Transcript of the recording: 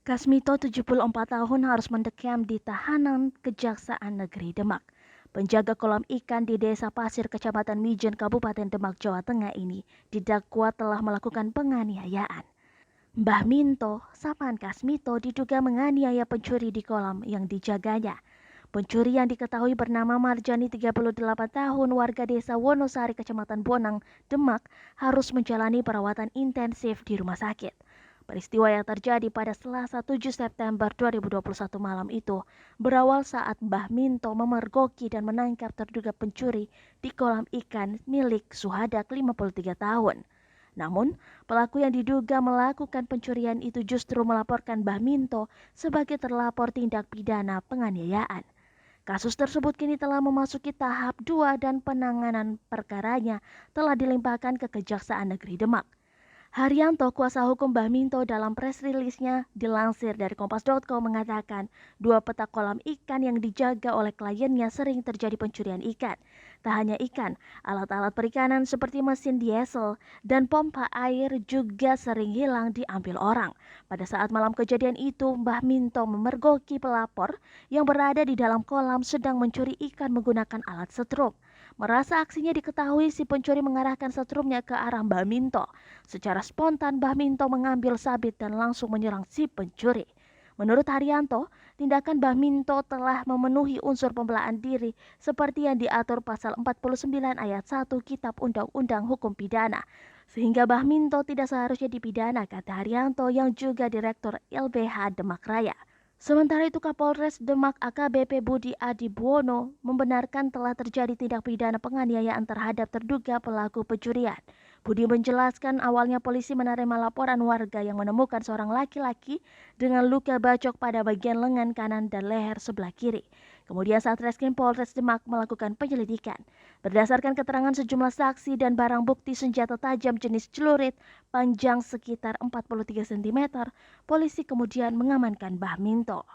Kasmito 74 tahun harus mendekam di tahanan Kejaksaan Negeri Demak. Penjaga kolam ikan di Desa Pasir, Kecamatan Mijen, Kabupaten Demak, Jawa Tengah ini didakwa telah melakukan penganiayaan. Mbah Minto, sapaan Kasmito, diduga menganiaya pencuri di kolam yang dijaganya. Pencuri yang diketahui bernama Marjani 38 tahun warga Desa Wonosari, Kecamatan Bonang, Demak, harus menjalani perawatan intensif di rumah sakit. Peristiwa yang terjadi pada Selasa 7 September 2021 malam itu berawal saat Mbah Minto memergoki dan menangkap terduga pencuri di kolam ikan milik Suhadak 53 tahun. Namun, pelaku yang diduga melakukan pencurian itu justru melaporkan Mbah Minto sebagai terlapor tindak pidana penganiayaan. Kasus tersebut kini telah memasuki tahap 2 dan penanganan perkaranya telah dilimpahkan ke Kejaksaan Negeri Demak. Haryanto, kuasa hukum Mbah Minto, dalam press release-nya dilansir dari Kompas.co mengatakan dua petak kolam ikan yang dijaga oleh kliennya sering terjadi pencurian ikan. Tak hanya ikan, alat-alat perikanan seperti mesin diesel dan pompa air juga sering hilang diambil orang. Pada saat malam kejadian itu, Mbah Minto memergoki pelapor yang berada di dalam kolam sedang mencuri ikan menggunakan alat setrum. Merasa aksinya diketahui, si pencuri mengarahkan setrumnya ke arah Mbah Minto. Secara spontan, Mbah Minto mengambil sabit dan langsung menyerang si pencuri. Menurut Haryanto, tindakan Mbah Minto telah memenuhi unsur pembelaan diri seperti yang diatur pasal 49 ayat 1 Kitab Undang-Undang Hukum Pidana. Sehingga Mbah Minto tidak seharusnya dipidana, kata Haryanto yang juga Direktur LBH Demak Raya. Sementara itu, Kapolres Demak AKBP Budi Adibuwono membenarkan telah terjadi tindak pidana penganiayaan terhadap terduga pelaku pencurian. Budi menjelaskan awalnya polisi menerima laporan warga yang menemukan seorang laki-laki dengan luka bacok pada bagian lengan kanan dan leher sebelah kiri. Kemudian Satreskrim Polres Demak melakukan penyelidikan. Berdasarkan keterangan sejumlah saksi dan barang bukti senjata tajam jenis celurit panjang sekitar 43 cm, polisi kemudian mengamankan Mbah Minto.